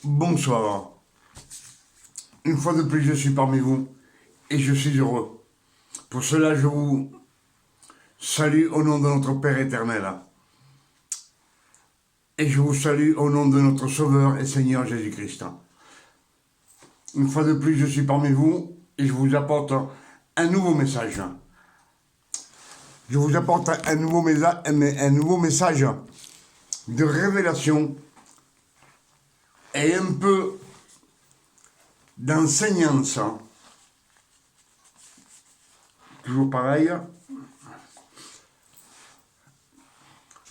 Bonsoir. Une fois de plus, je suis parmi vous et je suis heureux. Pour cela, je vous salue au nom de notre Père éternel. Et je vous salue au nom de notre Sauveur et Seigneur Jésus-Christ. Une fois de plus, je suis parmi vous et je vous apporte un nouveau message. Je vous apporte un nouveau message de révélation et un peu d'enseignance. Toujours pareil.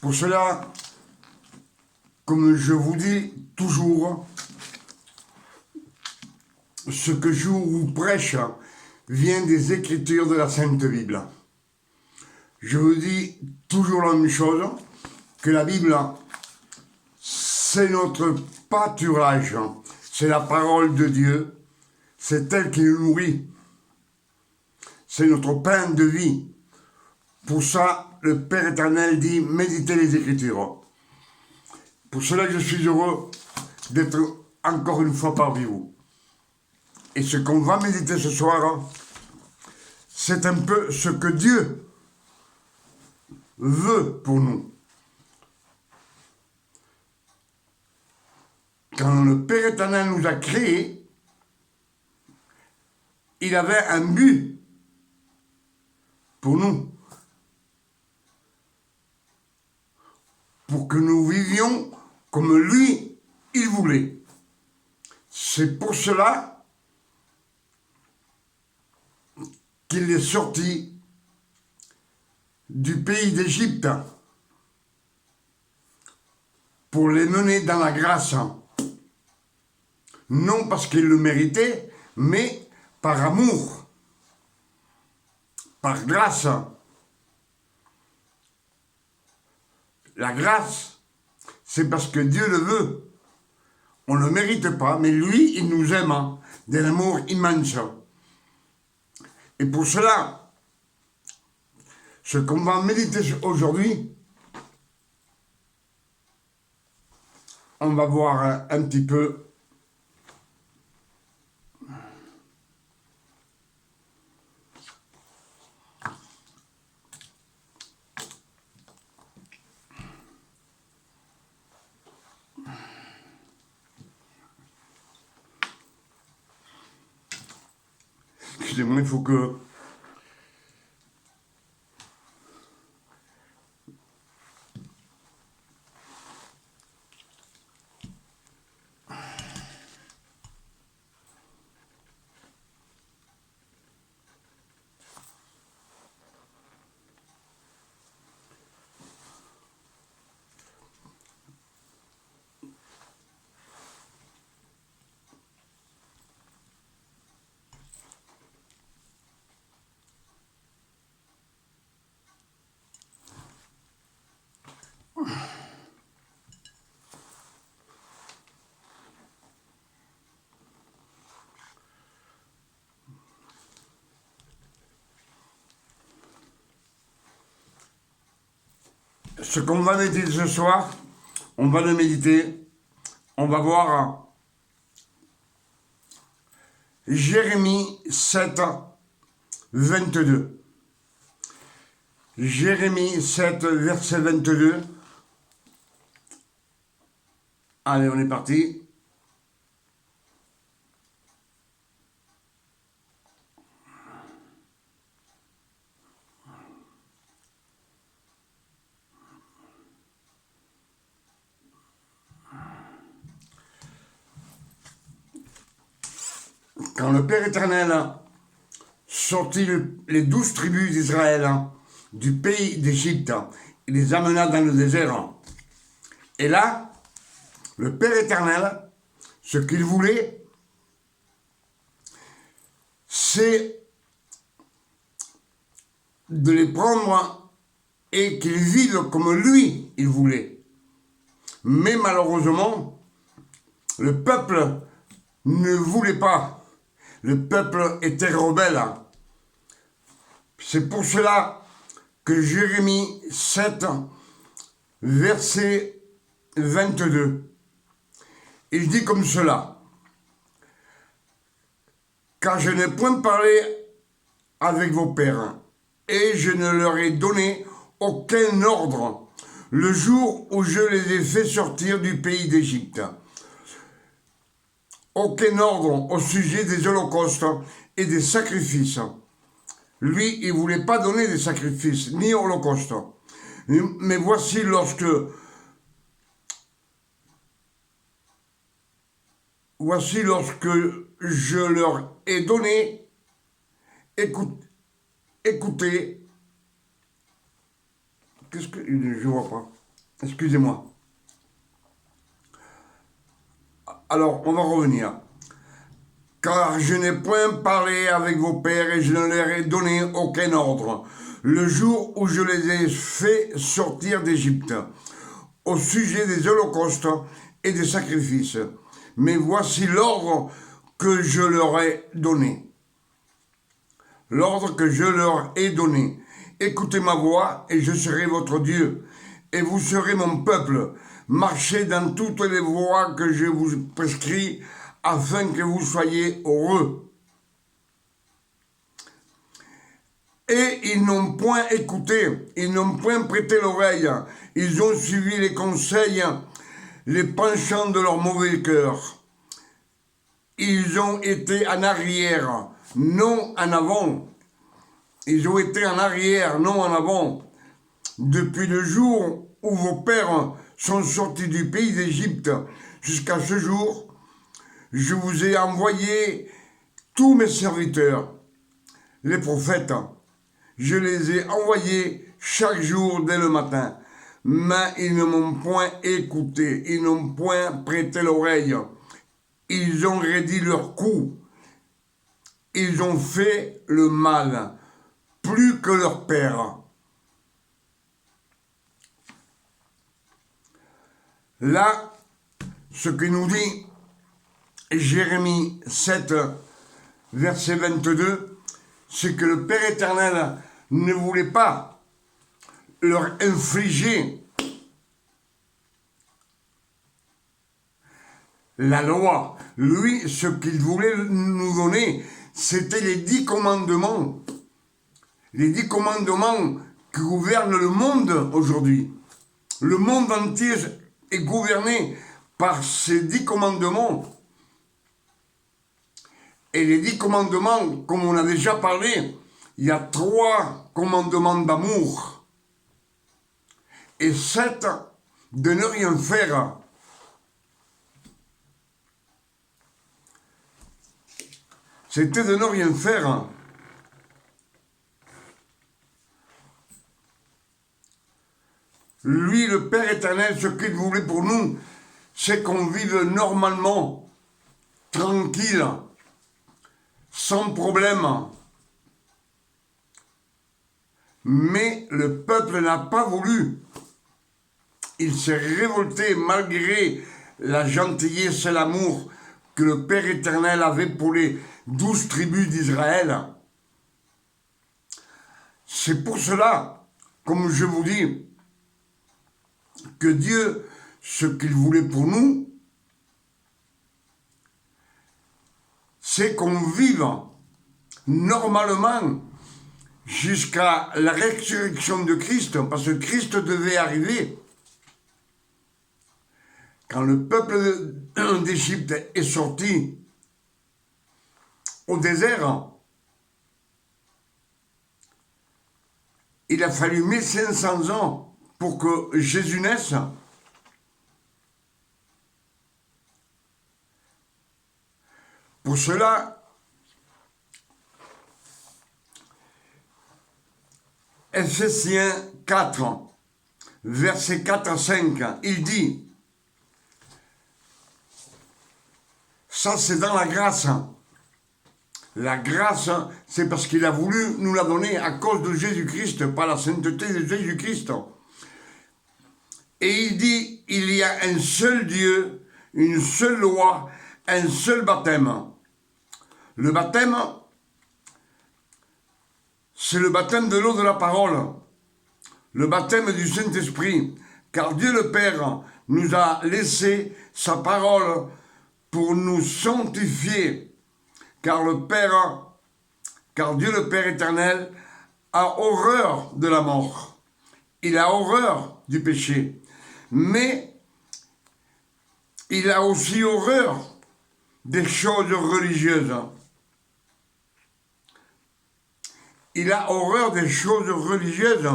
Pour cela, comme je vous dis toujours, ce que je vous prêche vient des Écritures de la Sainte Bible. Je vous dis toujours la même chose, que la Bible, c'est notre pâturage, c'est la parole de Dieu, c'est elle qui nous nourrit, c'est notre pain de vie. Pour ça, le Père éternel dit, méditez les Écritures. Pour cela, je suis heureux d'être encore une fois parmi vous. Et ce qu'on va méditer ce soir, c'est un peu ce que Dieu veut pour nous. Quand le Père éternel nous a créés, il avait un but pour nous. Pour que nous vivions comme lui, il voulait. C'est pour cela qu'il est sorti du pays d'Égypte pour les mener dans la grâce. Non parce qu'il le méritait, mais par amour, par grâce. La grâce, c'est parce que Dieu le veut. On ne le mérite pas, mais lui, il nous aime d'un amour immense. Et pour cela, ce qu'on va méditer aujourd'hui, on va voir un petit peu excusez-moi, il faut que... Ce qu'on va méditer ce soir, on va le méditer, on va voir Jérémie 7, 22. Jérémie 7, verset 22. Allez, on est parti. Quand le Père éternel sortit les 12 tribus d'Israël du pays d'Égypte, il les amena dans le désert. Et là, le Père éternel, ce qu'il voulait, c'est de les prendre et qu'ils vivent comme lui, il voulait. Mais malheureusement, le peuple ne voulait pas. Le peuple était rebelle. C'est pour cela que Jérémie 7, verset 22. Il dit comme cela: car je n'ai point parlé avec vos pères, et je ne leur ai donné aucun ordre le jour où je les ai fait sortir du pays d'Égypte. Aucun ordre au sujet des holocaustes et des sacrifices. Lui, il ne voulait pas donner des sacrifices, ni holocaustes. Mais voici lorsque je leur ai donné, écoutez, qu'est-ce que, je vois pas, excusez-moi. Alors, on va revenir. Car je n'ai point parlé avec vos pères et je ne leur ai donné aucun ordre le jour où je les ai fait sortir d'Égypte, au sujet des holocaustes et des sacrifices. Mais voici l'ordre que je leur ai donné. L'ordre que je leur ai donné. Écoutez ma voix et je serai votre Dieu, et vous serez mon peuple. Marchez dans toutes les voies que je vous prescris, afin que vous soyez heureux. Et ils n'ont point écouté, ils n'ont point prêté l'oreille, ils ont suivi les conseils, les penchants de leur mauvais cœur. Ils ont été en arrière, non en avant. Ils ont été en arrière, non en avant. Depuis le jour où vos pères sont sortis du pays d'Égypte jusqu'à ce jour, je vous ai envoyé tous mes serviteurs, les prophètes. Je les ai envoyés chaque jour dès le matin, mais ils ne m'ont point écouté, ils n'ont point prêté l'oreille. Ils ont raidi leur cou, ils ont fait le mal, plus que leur père. Là, ce que nous dit Jérémie 7, verset 22, c'est que le Père éternel ne voulait pas leur infliger la loi. Lui, ce qu'il voulait nous donner, c'était les 10 commandements. Les 10 commandements qui gouvernent le monde aujourd'hui. Le monde entier est gouverné par ces 10 commandements. Et les 10 commandements, comme on a déjà parlé, il y a 3 commandements d'amour et 7 de ne rien faire. C'était de ne rien faire. Lui, le Père éternel, ce qu'il voulait pour nous, c'est qu'on vive normalement, tranquille, sans problème. Mais le peuple n'a pas voulu. Il s'est révolté malgré la gentillesse et l'amour que le Père éternel avait pour les 12 tribus d'Israël. C'est pour cela, comme je vous dis, que Dieu, ce qu'il voulait pour nous, c'est qu'on vive normalement jusqu'à la résurrection de Christ, parce que Christ devait arriver. Quand le peuple d'Égypte est sorti au désert, il a fallu 1500 ans pour que Jésus naisse. Pour cela, Ephésiens 4, versets 4 à 5, il dit, ça c'est dans la grâce. La grâce, c'est parce qu'il a voulu nous la donner à cause de Jésus-Christ, par la sainteté de Jésus-Christ. Et il dit, il y a un seul Dieu, une seule loi, un seul baptême. Le baptême, c'est le baptême de l'eau de la parole. le baptême du Saint-Esprit, car Dieu le Père nous a laissé sa parole pour nous sanctifier, car Dieu le Père éternel a horreur de la mort. Il a horreur du péché. Mais il a aussi horreur des choses religieuses. Il a horreur des choses religieuses,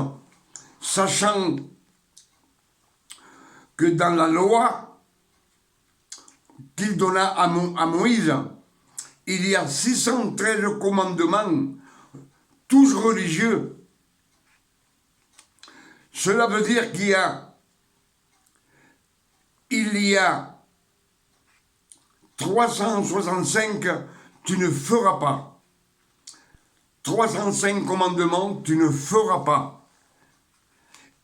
sachant que dans la loi qu'il donna à Moïse, il y a 613 commandements, tous religieux. Cela veut dire qu'il y a 365, tu ne feras pas. 305 commandements, tu ne feras pas.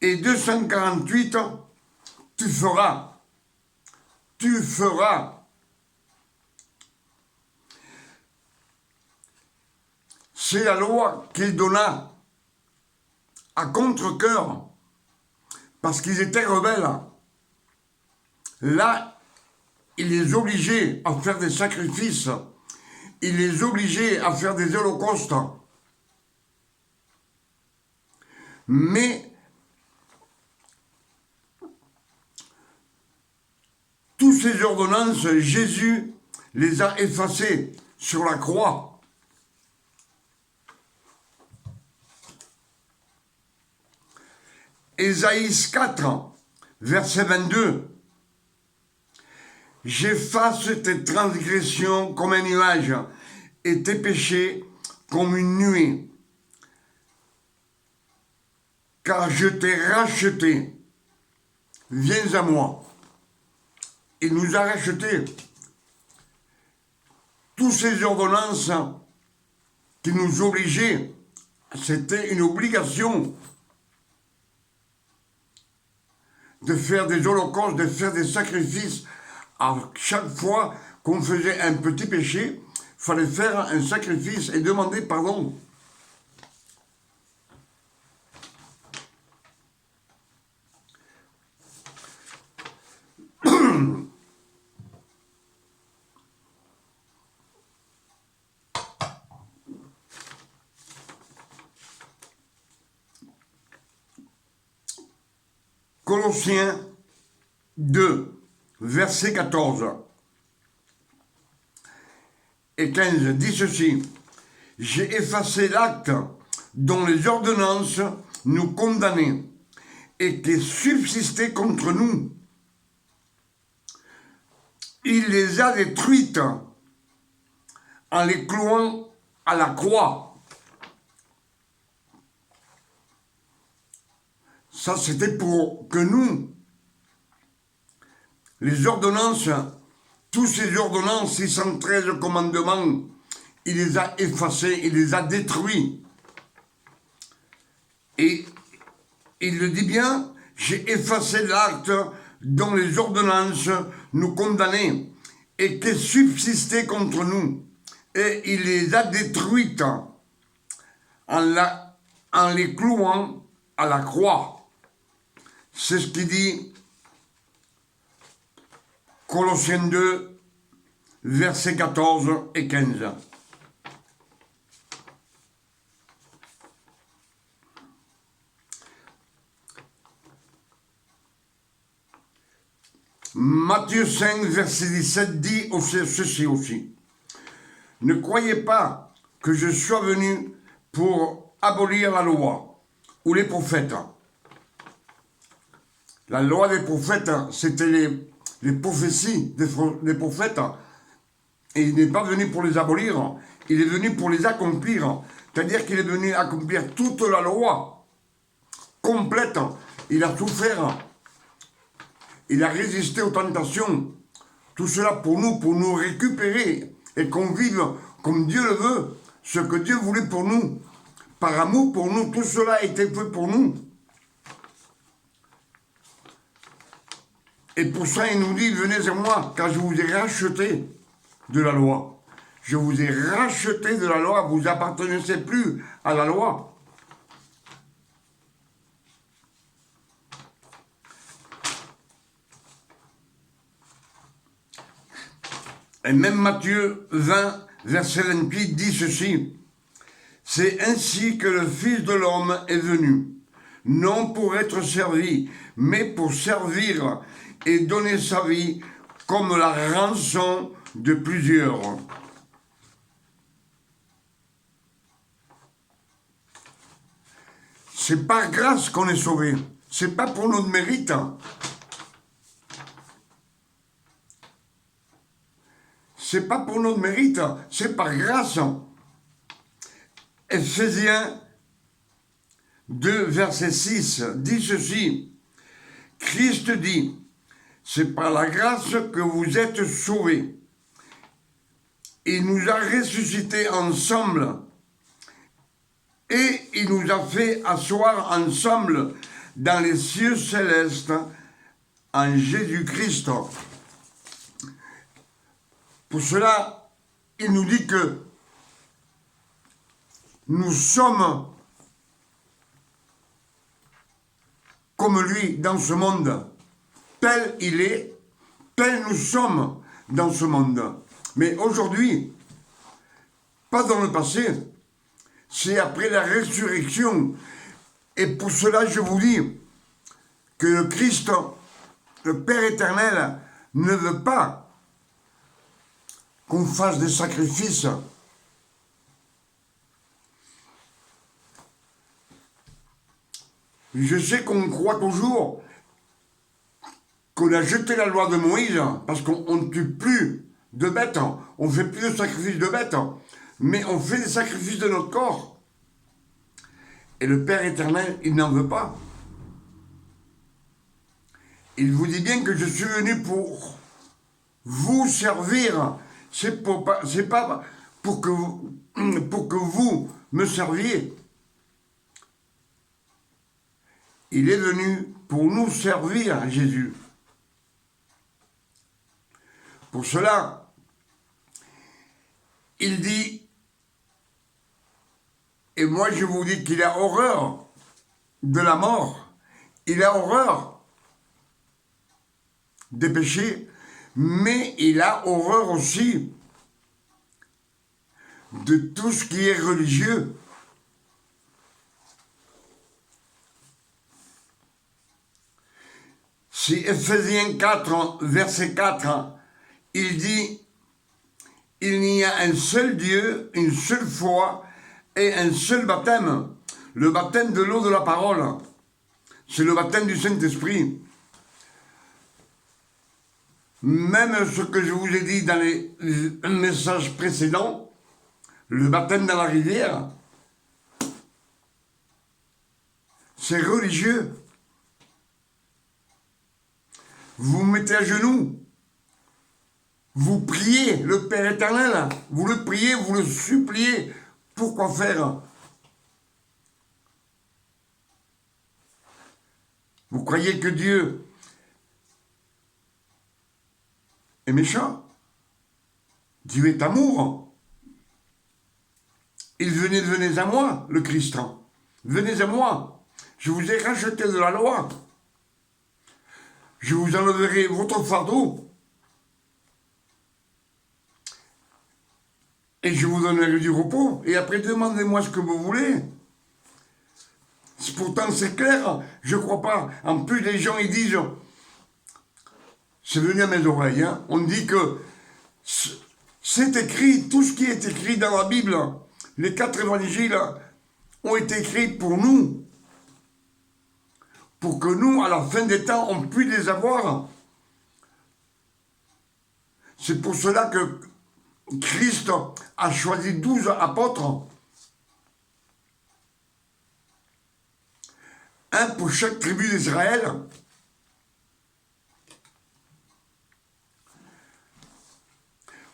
Et 248, tu feras. Tu feras. C'est la loi qu'il donna à contre-cœur, parce qu'ils étaient rebelles. Là, il les obligeait à faire des sacrifices, il les obligeait à faire des holocaustes. Mais toutes ces ordonnances, Jésus les a effacées sur la croix. Ésaïe 4, verset 22. J'efface tes transgressions comme un nuage et tes péchés comme une nuée. Car je t'ai racheté. Viens à moi. Il nous a rachetés. Toutes ces ordonnances qui nous obligeaient, c'était une obligation de faire des holocaustes, de faire des sacrifices. À chaque fois qu'on faisait un petit péché, il fallait faire un sacrifice et demander pardon. Colossiens 2, verset 14 et 15 dit ceci. J'ai effacé l'acte dont les ordonnances nous condamnaient et qui subsistait contre nous. Il les a détruites en les clouant à la croix. Ça, c'était pour que nous, les ordonnances, tous ces ordonnances, 613 commandements, il les a effacés, il les a détruits. Et il le dit bien, j'ai effacé l'acte dont les ordonnances nous condamnaient et qui subsistait contre nous. Et il les a détruites en les clouant à la croix. C'est ce qu'il dit Colossiens 2, versets 14 et 15. Matthieu 5, verset 17 dit ceci aussi. Ne croyez pas que je sois venu pour abolir la loi ou les prophètes. La loi des prophètes, c'était les prophéties des prophètes. Et il n'est pas venu pour les abolir, il est venu pour les accomplir. C'est-à-dire qu'il est venu accomplir toute la loi complète. Il a souffert. Il a résisté aux tentations. Tout cela pour nous récupérer et qu'on vive comme Dieu le veut, ce que Dieu voulait pour nous. Par amour pour nous, tout cela a été fait pour nous. Et pour ça, il nous dit, venez à moi, car je vous ai racheté de la loi. Je vous ai racheté de la loi, vous n'appartenez plus à la loi. Et même Matthieu 20, verset 28 dit ceci. C'est ainsi que le Fils de l'homme est venu, non pour être servi, mais pour servir et donner sa vie comme la rançon de plusieurs. C'est par grâce qu'on est sauvé, c'est pas pour notre mérite. C'est pas pour notre mérite, c'est par grâce. Ephésiens 2, verset 6 dit ceci. Christ dit, c'est par la grâce que vous êtes sauvés. Il nous a ressuscités ensemble et il nous a fait asseoir ensemble dans les cieux célestes en Jésus-Christ. Pour cela, il nous dit que nous sommes comme lui dans ce monde. Tel il est, tel nous sommes dans ce monde. Mais aujourd'hui, pas dans le passé, c'est après la résurrection. Et pour cela, je vous dis que le Christ, le Père éternel, ne veut pas qu'on fasse des sacrifices. Je sais qu'on croit toujours qu'on a jeté la loi de Moïse parce qu'on ne tue plus de bêtes, on ne fait plus de sacrifices de bêtes, mais on fait des sacrifices de notre corps. Et le Père éternel, il n'en veut pas. Il vous dit bien que je suis venu pour vous servir. C'est pas pour que vous me serviez. Il est venu pour nous servir, Jésus. Pour cela, il dit, et moi je vous dis qu'il a horreur de la mort, il a horreur des péchés, mais il a horreur aussi de tout ce qui est religieux. Si Ephésiens 4, verset 4, il dit, il n'y a un seul Dieu, une seule foi et un seul baptême. Le baptême de l'eau de la parole. C'est le baptême du Saint-Esprit. Même ce que je vous ai dit dans les messages précédents, le baptême dans la rivière, c'est religieux. Vous vous mettez à genoux, vous priez le Père éternel, vous le priez, vous le suppliez. Pourquoi faire? Vous croyez que Dieu est méchant? Dieu est amour. Il venait, venez à moi, le Christ. Venez à moi. Je vous ai racheté de la loi. Je vous enlèverai votre fardeau. Et je vous donnerai du repos. Et après, demandez-moi ce que vous voulez. Pourtant, c'est clair. Je ne crois pas. En plus, les gens, ils disent... C'est venu à mes oreilles. Hein, on dit que c'est écrit, tout ce qui est écrit dans la Bible, les 4 évangiles ont été écrits pour nous. Pour que nous, à la fin des temps, on puisse les avoir. C'est pour cela que Christ a choisi 12 apôtres. Un pour chaque tribu d'Israël.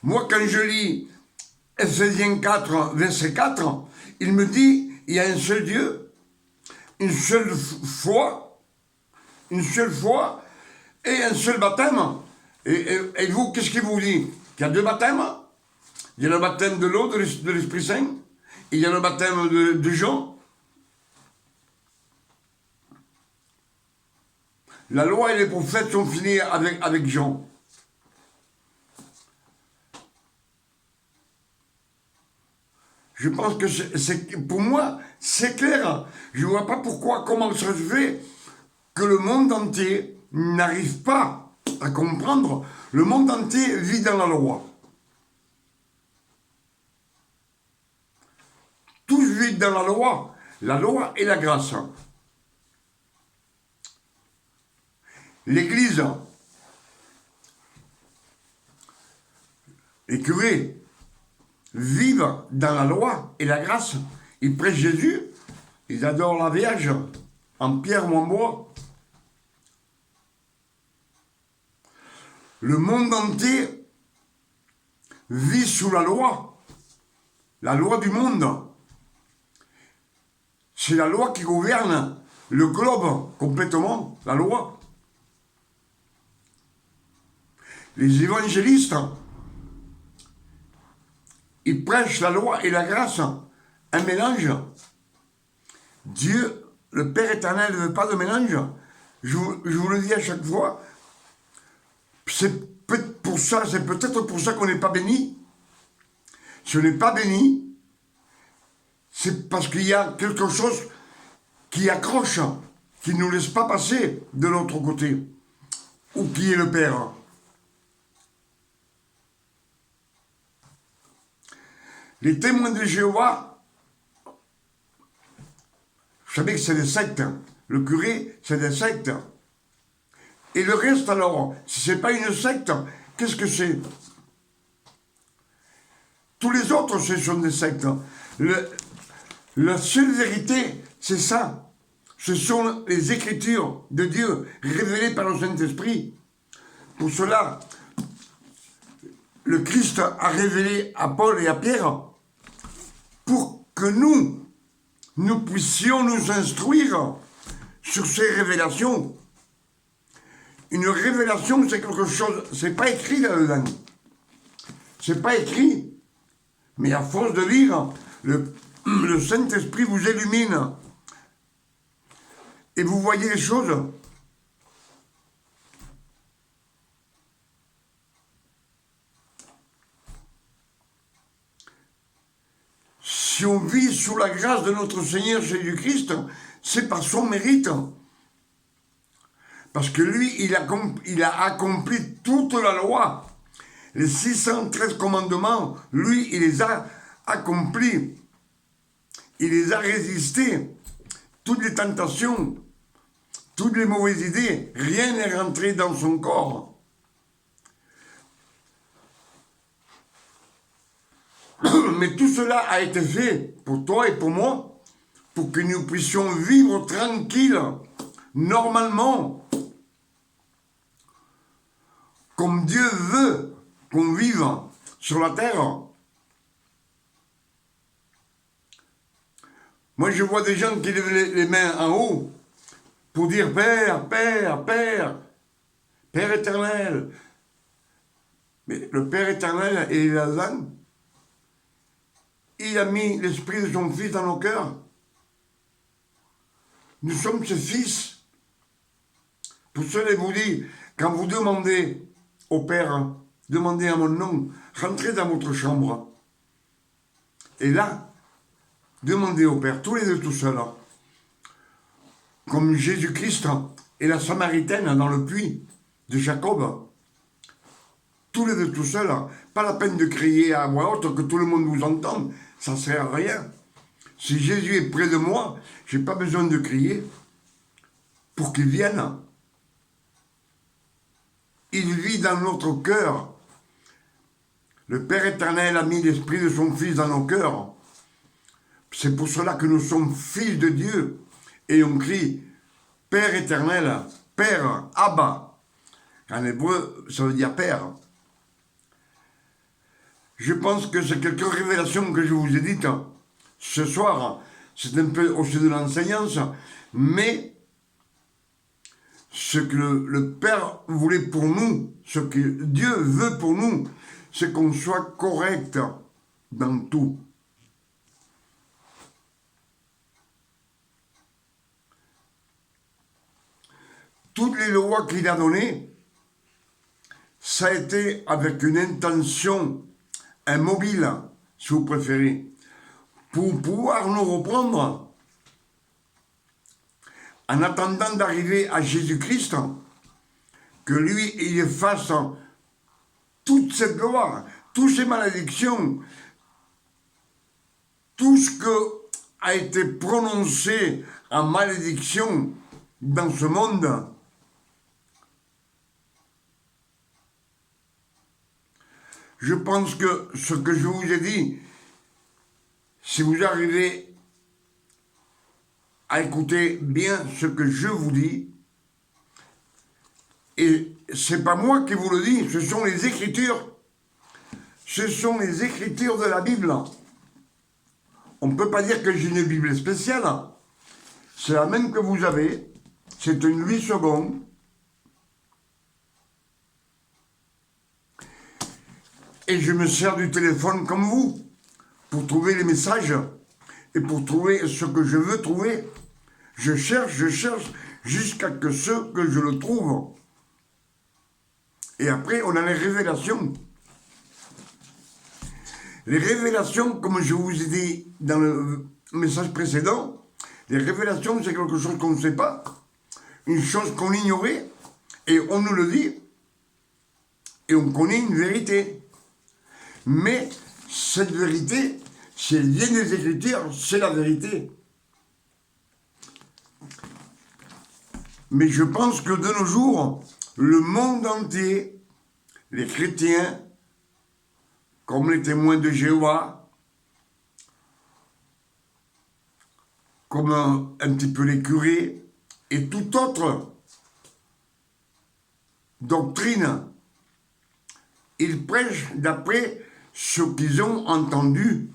Moi, quand je lis Ephésiens 4, verset 4, il me dit, il y a un seul Dieu, une seule foi et un seul baptême. Et vous, qu'est-ce qu'il vous dit? Qu'il y a 2 baptêmes. Il y a le baptême de l'eau, de l'Esprit Saint. Il y a le baptême de Jean. La loi et les prophètes sont finis avec Jean. Je pense que pour moi, c'est clair. Je ne vois pas comment ça se fait que le monde entier n'arrive pas à comprendre. Le monde entier vit dans la loi. Tous vivent dans la loi et la grâce. L'Église, les curés, vivent dans la loi et la grâce. Ils prêchent Jésus, ils adorent la Vierge, en pierre ou en bois. Le monde entier vit sous la loi du monde. C'est la loi qui gouverne le globe complètement, la loi. Les évangélistes, ils prêchent la loi et la grâce, un mélange. Dieu, le Père éternel, ne veut pas de mélange. Je vous le dis à chaque fois. C'est peut-être pour ça qu'on n'est pas béni. Si on n'est pas béni, c'est parce qu'il y a quelque chose qui accroche, qui ne nous laisse pas passer de l'autre côté. Ou qui est le Père. Les témoins de Jéhovah, vous savez que c'est des sectes. Le curé, c'est des sectes. Et le reste, alors, si ce n'est pas une secte, qu'est-ce que c'est? Tous les autres, ce sont des sectes. La seule vérité, c'est ça. Ce sont les Écritures de Dieu, révélées par le Saint-Esprit. Pour cela, le Christ a révélé à Paul et à Pierre pour que nous puissions nous instruire sur ces révélations. Une révélation, c'est quelque chose, c'est pas écrit là-dedans. C'est pas écrit. Mais à force de lire, le Saint-Esprit vous illumine. Et vous voyez les choses. Si on vit sous la grâce de notre Seigneur Jésus-Christ, c'est par son mérite. Parce que lui, il a accompli toute la loi. Les 613 commandements, lui, il les a accomplis. Il les a résistés. Toutes les tentations, toutes les mauvaises idées, rien n'est rentré dans son corps. Mais tout cela a été fait pour toi et pour moi, pour que nous puissions vivre tranquilles, normalement, comme Dieu veut qu'on vive sur la terre. Moi, je vois des gens qui lèvent les mains en haut pour dire Père, Père, Père, Père éternel. Mais le Père éternel est là-dedans. Il a mis l'esprit de son Fils dans nos cœurs. Nous sommes ses fils. Pour cela, il vous dit, quand vous demandez au Père, demandez à mon nom, rentrez dans votre chambre. Et là, demandez au Père, tous les deux tout seuls, comme Jésus-Christ et la Samaritaine dans le puits de Jacob. Tous les deux tout seuls, pas la peine de crier à voix haute que tout le monde vous entende, ça ne sert à rien. Si Jésus est près de moi, je n'ai pas besoin de crier pour qu'il vienne. Il vit dans notre cœur. Le Père éternel a mis l'esprit de son Fils dans nos cœurs. C'est pour cela que nous sommes fils de Dieu. Et on crie Père éternel, Père, Abba. En hébreu, ça veut dire Père. Je pense que c'est quelques révélations que je vous ai dites ce soir. C'est un peu aussi de l'enseignance, mais ce que le Père voulait pour nous, ce que Dieu veut pour nous, c'est qu'on soit correct dans tout. Toutes les lois qu'il a données, ça a été avec une intention, un mobile, si vous préférez, pour pouvoir nous reprendre en attendant d'arriver à Jésus-Christ, que lui, il efface toute cette gloire, toutes ces malédictions, tout ce que a été prononcé en malédiction dans ce monde. Je pense que ce que je vous ai dit, si vous arrivez à écouter bien ce que je vous dis, et c'est pas moi qui vous le dis, ce sont les Écritures. Ce sont les Écritures de la Bible. On ne peut pas dire que j'ai une Bible spéciale. C'est la même que vous avez. C'est une 8 secondes. Et je me sers du téléphone comme vous, pour trouver les messages et pour trouver ce que je veux trouver. Je cherche, jusqu'à ce que je le trouve. Et après, on a les révélations. Les révélations, comme je vous ai dit dans le message précédent, les révélations, c'est quelque chose qu'on ne sait pas, une chose qu'on ignorait, et on nous le dit, et on connaît une vérité. Mais cette vérité, si elle vient des Écritures, c'est la vérité. Mais je pense que de nos jours, le monde entier, les chrétiens, comme les témoins de Jéhovah, comme un petit peu les curés, et toute autre doctrine, ils prêchent d'après ce qu'ils ont entendu,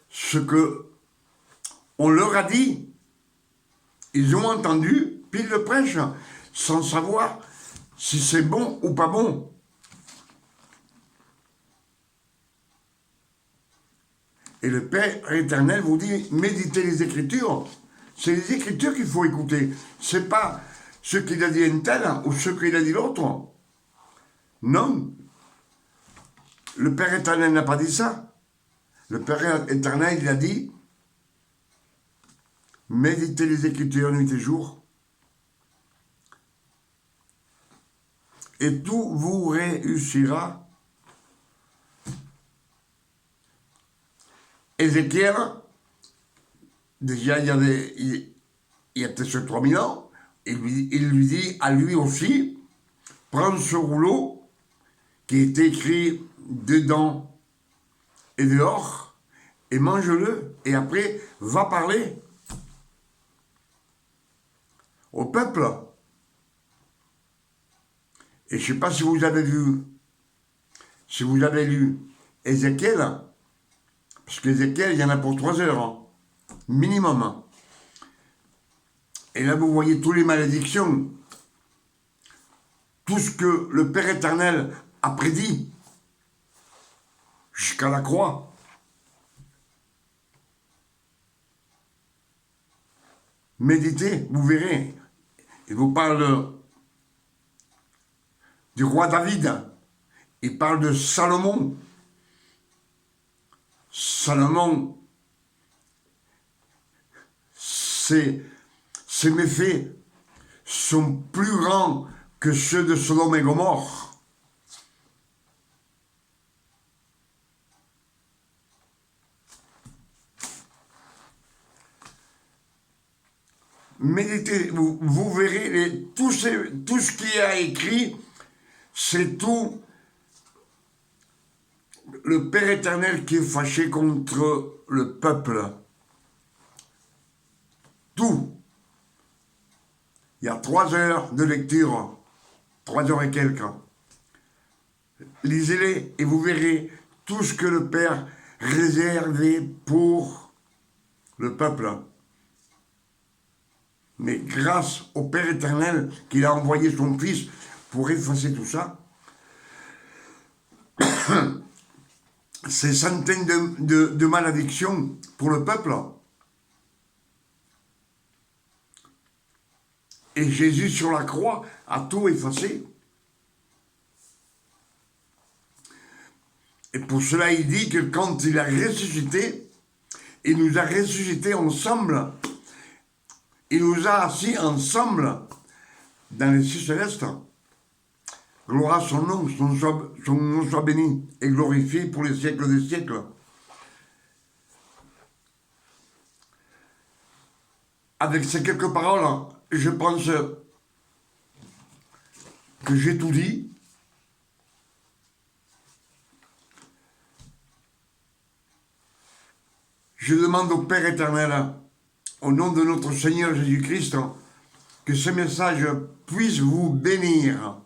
ce que on leur a dit. Ils ont entendu, puis ils le prêchent, sans savoir si c'est bon ou pas bon. Et le Père éternel vous dit, méditez les Écritures. C'est les Écritures qu'il faut écouter. C'est pas ce qu'il a dit un tel ou ce qu'il a dit l'autre. Non. Le Père éternel n'a pas dit ça. Le Père éternel, il a dit, méditez les Écritures nuit et jour. Et tout vous réussira. Ézéchiel, déjà il y a peut-être 3000 ans, il lui dit à lui aussi, prends ce rouleau qui est écrit dedans et dehors, et mange-le, et après, va parler au peuple. Et je ne sais pas si vous avez vu, si vous avez lu Ézéchiel, parce qu'Ézéchiel, il y en a pour 3 heures, hein, minimum. Et là, vous voyez toutes les malédictions, tout ce que le Père éternel a prédit, jusqu'à la croix. Méditez, vous verrez. Il vous parle du roi David. Il parle de Salomon. Salomon, ses méfaits sont plus grands que ceux de Sodome et Gomorrhe. Méditez, vous verrez tout ce qui a écrit, c'est tout le Père éternel qui est fâché contre le peuple. Tout. Il y a 3 heures de lecture, 3 heures et quelques. Lisez-les et vous verrez tout ce que le Père réservait pour le peuple. Mais grâce au Père éternel qu'il a envoyé son Fils pour effacer tout ça, ces centaines de malédictions pour le peuple. Et Jésus sur la croix a tout effacé. Et pour cela, il dit que quand il a ressuscité, il nous a ressuscités ensemble. Il nous a assis ensemble dans les cieux célestes. Gloire à son nom, son nom soit béni et glorifié pour les siècles des siècles. Avec ces quelques paroles, je pense que j'ai tout dit. Je demande au Père éternel, au nom de notre Seigneur Jésus-Christ, que ce message puisse vous bénir.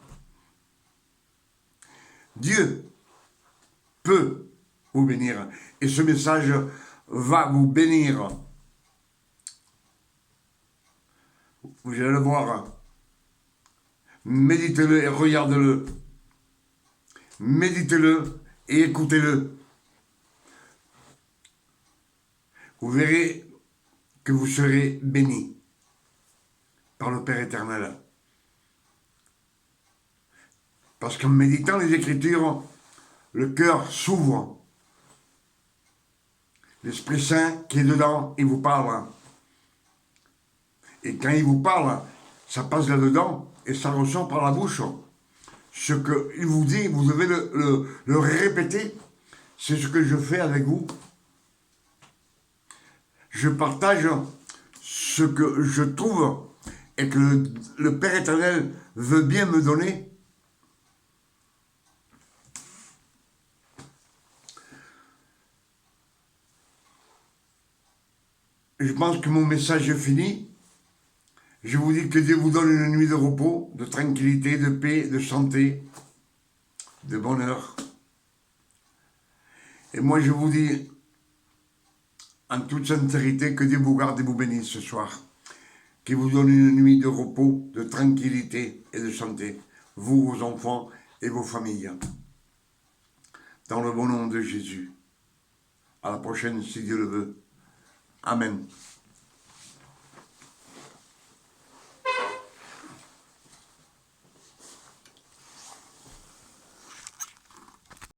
Dieu peut vous bénir et ce message va vous bénir. Vous allez le voir. Méditez-le et regardez-le. Méditez-le et écoutez-le. Vous verrez que vous serez bénis par le Père éternel. Parce qu'en méditant les Écritures, le cœur s'ouvre. L'Esprit Saint qui est dedans, il vous parle. Et quand il vous parle, ça passe là-dedans et ça ressort par la bouche. Ce qu'il vous dit, vous devez le répéter. C'est ce que je fais avec vous. Je partage ce que je trouve et que le Père éternel veut bien me donner. Je pense que mon message est fini. Je vous dis que Dieu vous donne une nuit de repos, de tranquillité, de paix, de santé, de bonheur. Et moi je vous dis en toute sincérité que Dieu vous garde et vous bénisse ce soir. Qu'il vous donne une nuit de repos, de tranquillité et de santé. Vous, vos enfants et vos familles. Dans le bon nom de Jésus. À la prochaine si Dieu le veut. Amen.